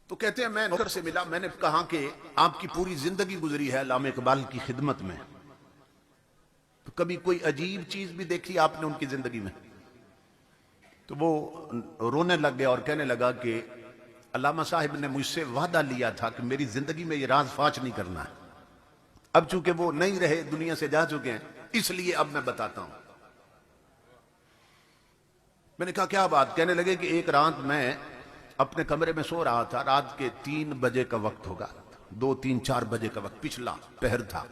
तो कहते हैं मैं नौकर से मिला, मैंने कहा कि आपकी पूरी जिंदगी गुजरी है अल्लामा इकबाल की खिदमत में, तो कभी कोई अजीब चीज भी देखी आपने उनकी जिंदगी में? तो वो रोने लग गया और कहने लगा कि अल्लामा साहिब ने मुझसे वादा लिया था कि मेरी जिंदगी में ये राज फाश नहीं करना है। अब चूंकि वो नहीं रहे, दुनिया से जा चुके हैं, इसलिए अब मैं बताता हूं। मैंने कहा क्या बात? कहने लगे कि एक रात मैं अपने कमरे में सो रहा था, रात के 3 बजे का वक्त होगा, 2, 3, 4 बजे का वक्त, पिछला पहर था।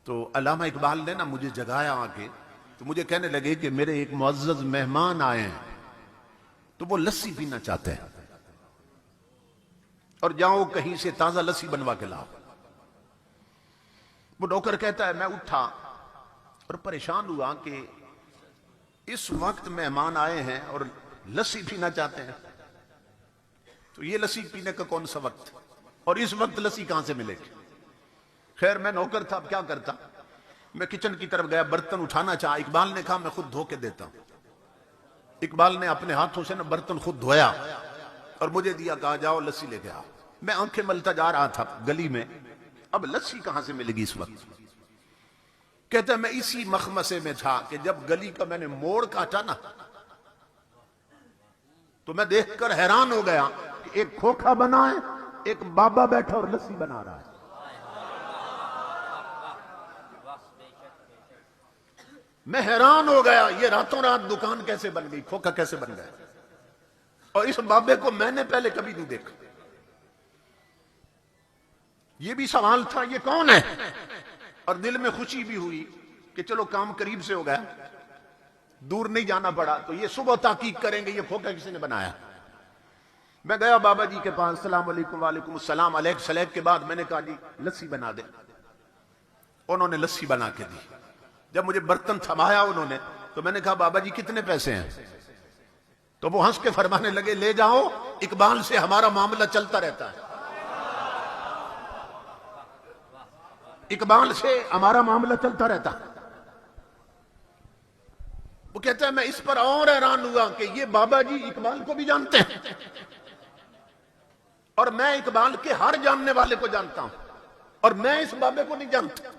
तो अल्लामा इकबाल ने ना मुझे जगाया आके, तो मुझे कहने लगे कि मेरे एक मुअज़्ज़ज़ मेहमान आए हैं, तो वो लस्सी पीना चाहते हैं और जाओ कहीं से ताजा लस्सी बनवा के लाओ। वो नौकर कहता है मैं उठा और परेशान हुआ कि इस वक्त मेहमान आए हैं और लस्सी पीना चाहते हैं, तो ये लस्सी पीने का कौन सा वक्त, और इस वक्त लस्सी कहां से मिलेगी? खैर मैं नौकर था, अब क्या करता। मैं किचन की तरफ गया, बर्तन उठाना चाहा, इकबाल ने कहा मैं खुद धो के देता हूं। इकबाल ने अपने हाथों से ना बर्तन खुद धोया और मुझे दिया, कहा जाओ लस्सी लेके आओ। मैं आंखें मलता जा रहा था गली में, अब लस्सी कहां से मिलेगी इस वक्त? कहता मैं इसी मखमसे में था कि जब गली का मैंने मोड़ काटा ना, तो मैं देखकर हैरान हो गया कि एक खोखा बना है, एक बाबा बैठा और लस्सी बना रहा है। मैं हैरान हो गया, ये रातों रात दुकान कैसे बन गई, खोखा कैसे बन गया, और इस बाबे को मैंने पहले कभी नहीं देखा। ये भी सवाल था ये कौन है, और दिल में खुशी भी हुई कि चलो काम करीब से हो गया, दूर नहीं जाना पड़ा। तो ये सुबह ताकीद करेंगे ये खोखा किसी ने बनाया। मैं गया बाबा जी के पास, सलाम अलैकुम, वालेकुम सलाम, अलैक सलैक के बाद मैंने कहा जी लस्सी बना दे। उन्होंने लस्सी बना के दी। जब मुझे बर्तन थमाया उन्होंने, तो मैंने कहा बाबा जी कितने पैसे हैं? तो वो हंस के फरमाने लगे ले जाओ, इकबाल से हमारा मामला चलता रहता है, इकबाल से हमारा मामला चलता रहता। वो कहता है मैं इस पर और हैरान हुआ कि ये बाबा जी इकबाल को भी जानते हैं और मैं इकबाल के हर जानने वाले को जानता हूं, और मैं इस बाबे को नहीं जानता।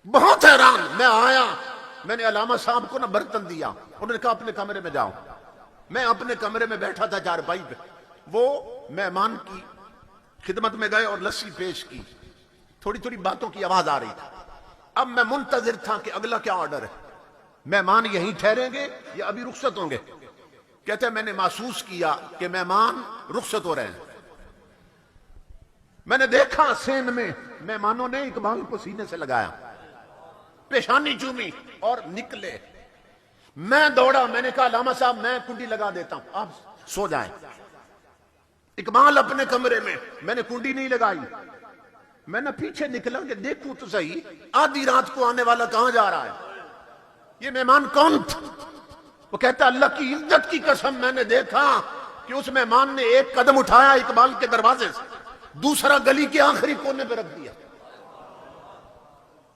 बहुत हैरान मैं आया, मैंने अल्लामा साहब को ना बर्तन दिया, उन्होंने कहा अपने कमरे में जाओ। मैं अपने कमरे में बैठा था चारपाई पे, वो मेहमान की खिदमत में गए और लस्सी पेश की। थोड़ी थोड़ी बातों की आवाज आ रही थी। अब मैं मुंतजिर था कि अगला क्या ऑर्डर है, मेहमान यहीं ठहरेंगे या अभी रुखसत होंगे? कहते हैं मैंने महसूस किया कि मेहमान रुखसत हो रहे हैं। मैंने देखा सेन में मेहमानों ने इकबाल को सीने से लगाया, पेशानी चूमी और निकले। मैं दौड़ा, मैंने कहा अल्लामा साहब मैं कुंडी लगा देता हूं, आप सो जाएं। इकबाल अपने कमरे में, मैंने कुंडी नहीं लगाई। मैं ना पीछे निकला कि देखूं तो सही आधी रात को आने वाला कहां जा रहा है, ये मेहमान कौन था? वो कहता अल्लाह की इज्जत की कसम मैंने देखा कि उस मेहमान ने एक कदम उठाया इकबाल के दरवाजे से, दूसरा गली के आखिरी कोने पे रख दिया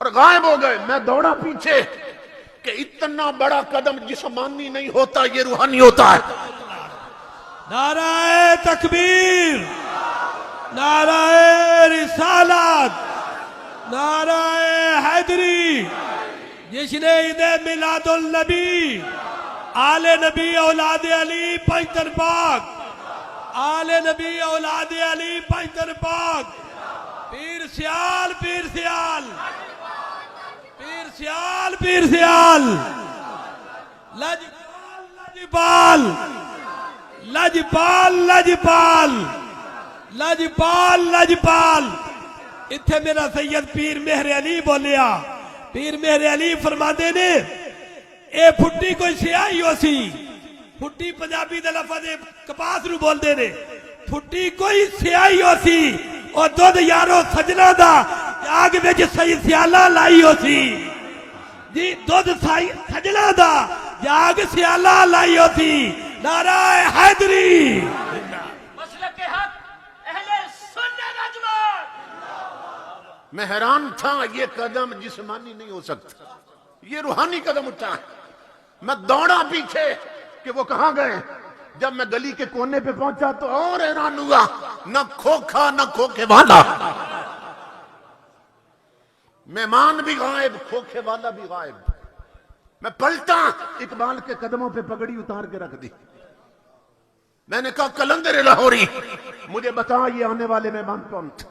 और गायब हो गए। मैं दौड़ा पीछे कि इतना बड़ा कदम जिस्मानी नहीं होता, ये रूहानी होता है। नाराए तकबीर, नाराए रिसालत, नाराए हैदरी। जिसने ईदे मिलादुल नबी, आले नबी औलाद अली पैतर पाक, आले नबी औलाद अली पैतर पाक, पीर सियाल, पीर सियाल, पीर सियाल, पीर सियाल, लजपाल, लजपाल, लजपाल, लजपाल, लजपाल। इत्थे मेरा सैयद पीर मेहर अली बोलिया। पीर मेहर अली फरमाते ने ए फुट्टी कोई सियाही हो सी, फुट्टी पंजाबी दे लफज कपास नूं बोलदे ने, फुट्टी कोई सियाही हो सी और दुध यारो सजना दा आग विच सही सियाला लाई हो सी जी, दुध साई सजना दा जाग सियाला लाई हो सी। नाराए हैदरी। मैं हैरान था, ये कदम जिस्मानी नहीं हो सकता, ये रूहानी कदम उठा है। मैं दौड़ा पीछे कि वो कहां गए, जब मैं गली के कोने पे पहुंचा तो और हैरान हुआ, न खोखा न खोखे वाला, मेहमान भी गायब, खोखे वाला भी गायब। मैं पलटा, इकबाल के कदमों पे पगड़ी उतार के रख दी। मैंने कहा कलंदर लाहौरी, मुझे बता ये आने वाले मेहमान कौन थे,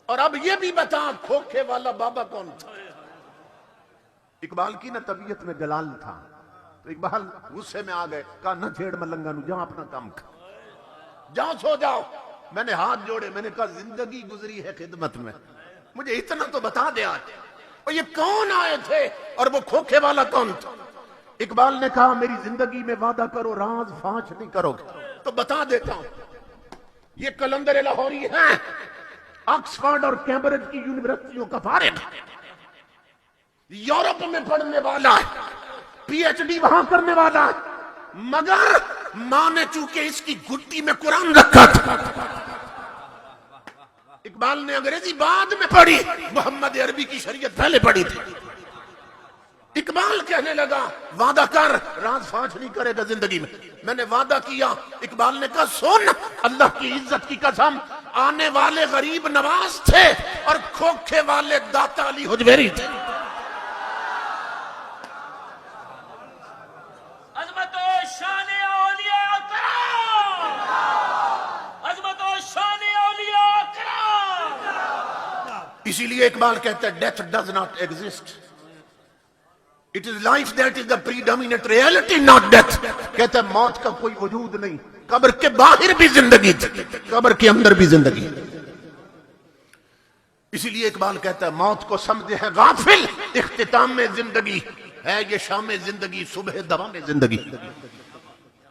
और अब ये भी बता खोखे वाला बाबा कौन था। इकबाल की ना तबीयत में जलाल था, तो इकबाल गुस्से में आ गए, कहा न छेड़ मलंगा नू, जाओ अपना काम कर, जाओ सो जाओ। मैंने हाथ जोड़े, मैंने कहा जिंदगी गुजरी है खिदमत में, मुझे इतना तो बता दे आज, और ये कौन आए थे और वो खोखे वाला कौन था। इकबाल ने कहा मेरी जिंदगी में वादा करो राज फांश नहीं करोगे, तो बता देता हूं। ये कलंदर लाहौरी है, ऑक्सफोर्ड और कैम्ब्रिज की यूनिवर्सिटियों का फारिग, यूरोप में पढ़ने वाला है, पीएचडी वहां करने वाला है, मगर मां ने चूंकि इसकी घुट्टी में कुरान रखा था। इकबाल ने अंग्रेजी बाद में पढ़ी, मोहम्मद अरबी की शरीयत पहले पढ़ी थी। इकबाल कहने लगा वादा कर राज फांच नहीं करेगा जिंदगी में। मैंने वादा किया। इकबाल ने कहा सुन, अल्लाह की इज्जत की कसम, आने वाले गरीब नवाज थे और खोखे वाले दाता अली हुजवेरी थे। इसीलिए इकबाल कहता है death does not exist, it is life that is the predominant reality not death. कहता है मौत का कोई वजूद नहीं, कब्र के बाहर भी जिंदगी थी, कब्र के अंदर भी जिंदगी। इसीलिए इकबाल कहता है मौत को समझे हैं गाफिल, इख्तिताम में जिंदगी है ये शाम जिंदगी, सुबह दवा में जिंदगी।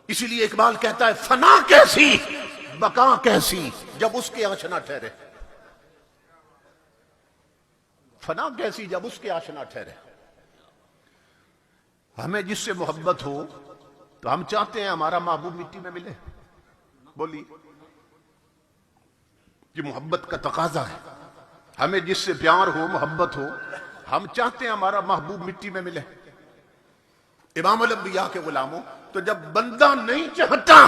इसीलिए इकबाल कहता है फना कैसी बका कैसी जब उसके आशना ठहरे, फना कैसी जब उसके आशना ठहरे। हमें जिससे मोहब्बत हो तो हम चाहते हैं हमारा महबूब मिट्टी में मिले, बोली ये मोहब्बत का तकाजा है। हमें जिससे प्यार हो मोहब्बत हो, हम चाहते हैं हमारा महबूब मिट्टी में मिले। इमाम अल अंबिया के गुलामों, तो जब बंदा नहीं चाहता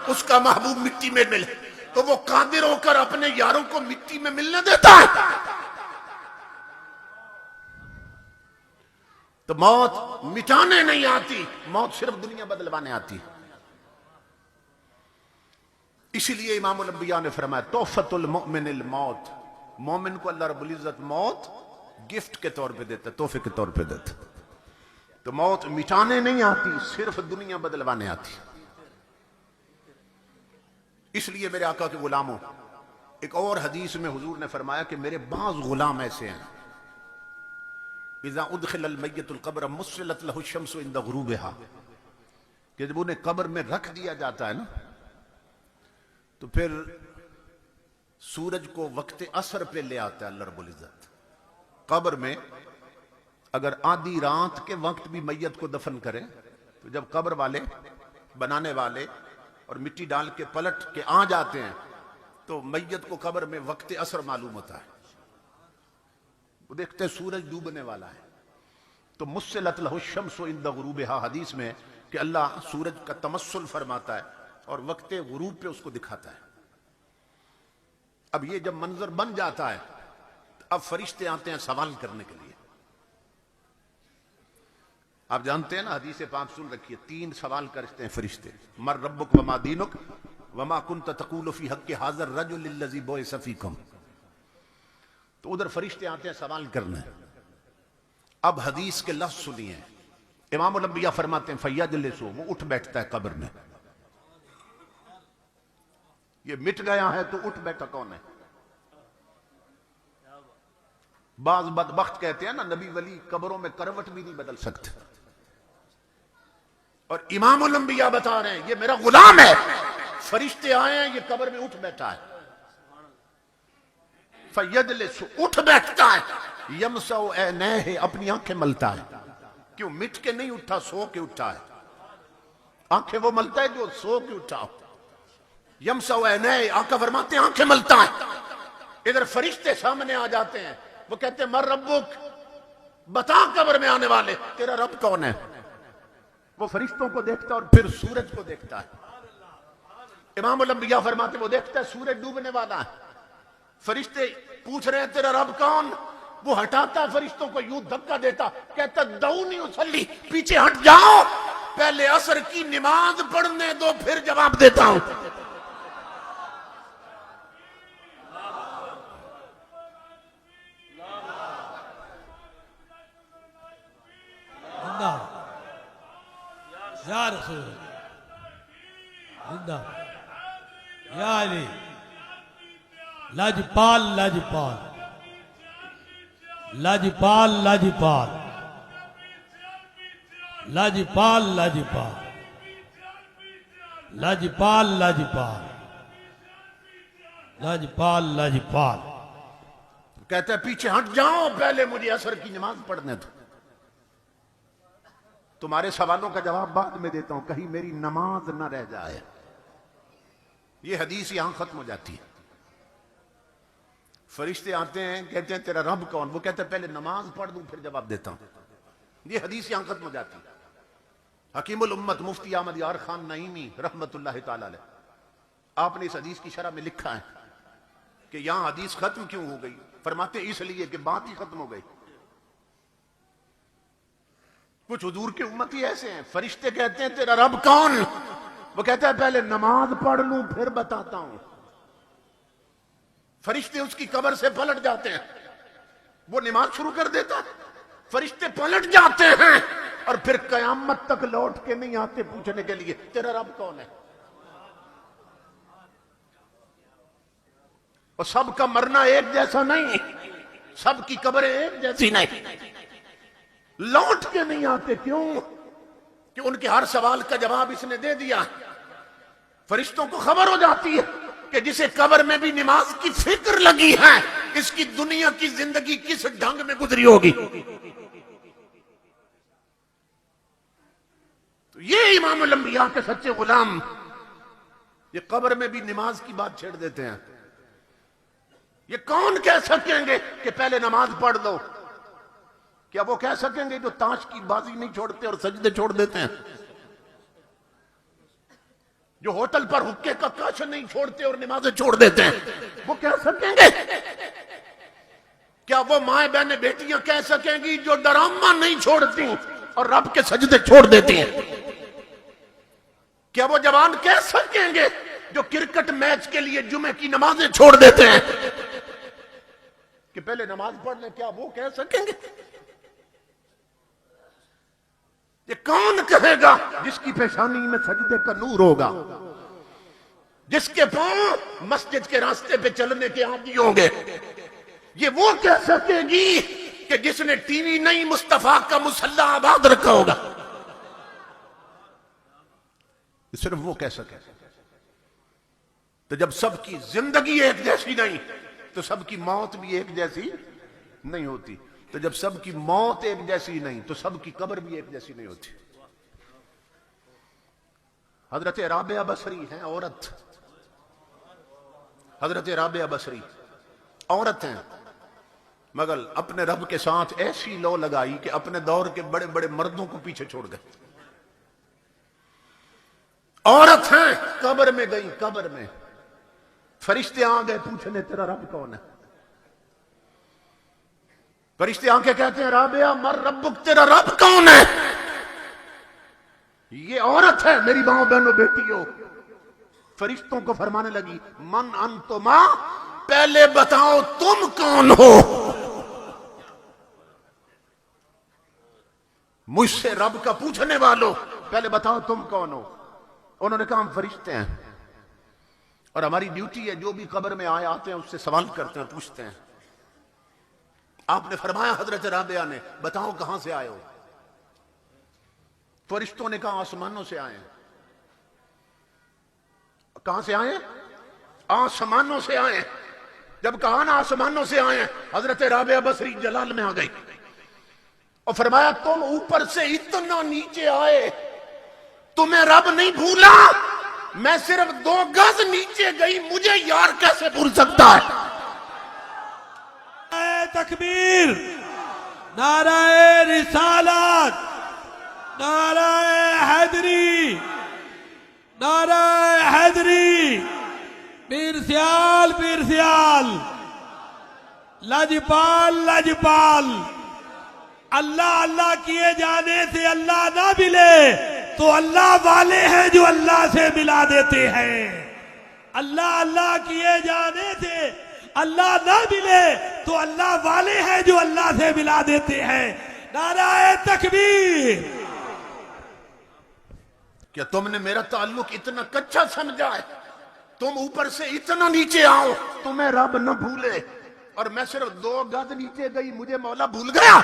उसका महबूब मिट्टी में मिले तो वो कादिर होकर अपने यारों को मिट्टी में मिलने देता है। तो मौत मिटाने नहीं आती, मौत सिर्फ दुनिया बदलवाने आती है। इसीलिए इमाम अल अंबिया ने फरमाया तोहफतुल मुमिनिल मौत, मोमिन को अल्लाह रब्बुल इज्जत मौत गिफ्ट के तौर पे देता, तोहफे के तौर पे देता। तो मौत मिटाने नहीं आती, सिर्फ दुनिया बदलवाने आती। इसलिए मेरे आका के गुलामों, एक और हदीस में हुजूर ने फरमाया कि मेरे बाज गुलाम ऐसे हैं, इज़ा उदखिलल मय्यतुल क़ब्र मुस्सिलत लहु शम्सु इंदा गुरूबिहा, कि जब उन्हें कब्र में रख दिया जाता है ना, तो फिर सूरज को वक्त असर पे ले आता है अल्लाह रब्बुल इज्जत। कब्र में अगर आधी रात के वक्त भी मैयत को दफन करें, तो जब कब्र वाले बनाने वाले और मिट्टी डाल के पलट के आ जाते हैं तो मैयत को कब्र में वक्त असर मालूम होता है। वो देखते हैं सूरज डूबने वाला है, तो मुस्सिलत लहु शम्सु इंदा गुरूबिहा, हदीस में कि अल्लाह सूरज का तमस्सुल फरमाता है और वक्त गुरूब पे उसको दिखाता है। अब ये जब मंजर बन जाता है, अब फरिश्ते आते हैं सवाल करने के लिए। आप जानते हैं ना, हदीस पाक सुन रखिए, 3 सवाल करते हैं फरिश्ते, मर रब्बुक वमा दीनुक वमा कुन्त तक़ूलु फी हक़्क़ि हाज़िर रजुल लज़ी बुइसा फ़ीकुम। तो उधर फरिश्ते आते हैं सवाल करने। अब हदीस के लफ्ज़ सुनिए, इमाम अल अंबिया फरमाते हैं फयजलिसु, वो उठ बैठता है कब्र में। ये मिट गया है तो उठ बैठा कौन है? बाज बदबख्त कहते हैं ना, नबी वली कब्रों में करवट भी नहीं बदल सकते, और इमाम अल अंबिया बता रहे हैं ये मेरा गुलाम है, फरिश्ते आए हैं, ये कब्र में उठ बैठा है। फयजलिसु, उठ बैठता है, यमसउ ऐनैहि, अपनी आंखें मलता है। क्यों? मिट के नहीं उठा, सो के उठा है। आंखें वो मलता है जो सो के उठा। यमसउ ऐनैहि, आका फरमाते हैं आंखें मलता है। इधर फरिश्ते सामने आ जाते हैं, वो कहते हैं मर रब्बुक, बता कब्र में आने वाले तेरा रब कौन है? वो फरिश्तों को देखता और फिर सूरज को देखता है। इमाम उल अंबिया फरमाते वो देखता है सूरज डूबने वाला है, फरिश्ते पूछ रहे हैं तेरा रब कौन, वो हटाता है फरिश्तों को, यूं धक्का देता, कहता दऊनी उसल्ली, पीछे हट जाओ, पहले असर की नमाज पढ़ने दो फिर जवाब देता हूं। या रसूल जिंदा या अली लाजपाल लाजपाल लाजपाल लाजपाल लाजपाल लाजपाल लाजपाल लाजपाल लाजपाल लाजपाल। कहता है पीछे हट जाओ, पहले मुझे असर की नमाज पढ़ने दो। तुम्हारे सवालों का जवाब बाद में देता हूं, कहीं मेरी नमाज न रह जाए। ये हदीस यहां खत्म हो जाती है। फरिश्ते आते हैं, कहते हैं तेरा रब कौन, वो कहते हैं पहले नमाज पढ़ दूं फिर जवाब देता हूं। ये हदीस यहां खत्म हो जाती है। हकीमुल उम्मत मुफ्ती अहमद यार खान नईमी रहमतुल्लाह ताला अलैह, आपने इस हदीस की शरह में लिखा है कि यहां हदीस खत्म क्यों हो गई। फरमाते इसलिए कि बात ही खत्म हो गई। कुछ हुजूर के उम्मती ऐसे हैं, फरिश्ते कहते हैं तेरा रब कौन, वो कहता है पहले नमाज पढ़ लूं फिर बताता हूं। फरिश्ते उसकी कब्र से पलट जाते हैं, वो नमाज शुरू कर देता है, फरिश्ते पलट जाते हैं और फिर कयामत तक लौट के नहीं आते पूछने के लिए तेरा रब कौन है। और सबका मरना एक जैसा नहीं, सबकी कब्रें एक जैसी नहीं, लौट के नहीं आते। क्यों? कि उनके हर सवाल का जवाब इसने दे दिया। फरिश्तों को खबर हो जाती है कि जिसे कब्र में भी नमाज की फिक्र लगी है, इसकी दुनिया की जिंदगी किस ढंग में गुजरी होगी। तो ये इमाम उल अंबिया के सच्चे गुलाम ये कब्र में भी नमाज की बात छेड़ देते हैं। ये कौन कह सकेंगे कि पहले नमाज पढ़ लो? क्या वो कह सकेंगे जो ताश की बाजी नहीं छोड़ते और सजदे छोड़ देते हैं, जो होटल पर हुक्के का कश नहीं छोड़ते और नमाजें छोड़ देते हैं, वो कह सकेंगे? क्या वो माए बहने बेटियां कह सकेंगी जो डरामा नहीं छोड़ती और रब के सजदे छोड़ देती हैं? क्या वो जवान कह सकेंगे जो क्रिकेट मैच के लिए जुमे की नमाजें छोड़ देते हैं कि पहले नमाज पढ़ ले? क्या वो कह सकेंगे? ये कौन कहेगा जिसकी पेशानी में सजदे का नूर होगा, जिसके पांव मस्जिद के रास्ते पे चलने के आदी होंगे? ये वो कह सकेगी कि जिसने टीवी नहीं मुस्तफा का मुसल्ला आबाद रखा होगा? सिर्फ वो कह सके। तो जब सबकी जिंदगी एक जैसी नहीं तो सबकी मौत भी एक जैसी नहीं होती। तो जब सबकी मौत एक जैसी नहीं तो सबकी कब्र भी एक जैसी नहीं होती। हजरत राबिया बसरी हैं औरत, हजरत राबिया बसरी औरत हैं, मगर अपने रब के साथ ऐसी लौ लगाई कि अपने दौर के बड़े बड़े मर्दों को पीछे छोड़ गए। औरत हैं, कब्र में गई, कब्र में फरिश्ते आ गए पूछने तेरा रब कौन है। फरिश्ते आके कहते हैं राबिया मर रब्बुक, तेरा रब कौन है? ये औरत है, मेरी मां बहनों बेटियों। फरिश्तों को फरमाने लगी मन अंतुमा, पहले बताओ तुम कौन हो। मुझसे रब का पूछने वालों, पहले बताओ तुम कौन हो। उन्होंने कहा हम फरिश्ते हैं और हमारी ड्यूटी है जो भी कब्र में आए आते हैं उससे सवाल करते हैं, पूछते हैं। आपने फरमाया हजरत राबिया ने बताओ कहां से आए हो। फरिश्तों ने कहा आसमानों से आए। कहां से आए? आसमानों से आए। जब कहा ना आसमानों से आए, हजरत राबिया बसरी जलाल में आ गई और फरमाया तुम ऊपर से इतना नीचे आए, तुम्हें रब नहीं भूला? मैं सिर्फ 2 गज नीचे गई, मुझे यार कैसे भूल सकता है? तकबीर, नाराए रिसालत, नाराए हैदरी, नाराए हैदरी, पीर सियाल लाजपाल लाजपाल। अल्लाह अल्लाह किए जाने से अल्लाह ना मिले तो अल्लाह वाले हैं जो अल्लाह से मिला देते हैं। अल्लाह अल्लाह किए जाने से अल्लाह ना मिले तो अल्लाह वाले हैं जो अल्लाह से मिला देते हैं। नाराए तकबीर। क्या तुमने मेरा ताल्लुक इतना कच्चा समझा है? तुम ऊपर से इतना नीचे आओ तुम्हें रब न भूले, और मैं सिर्फ 2 गज नीचे गई मुझे मौला भूल गया।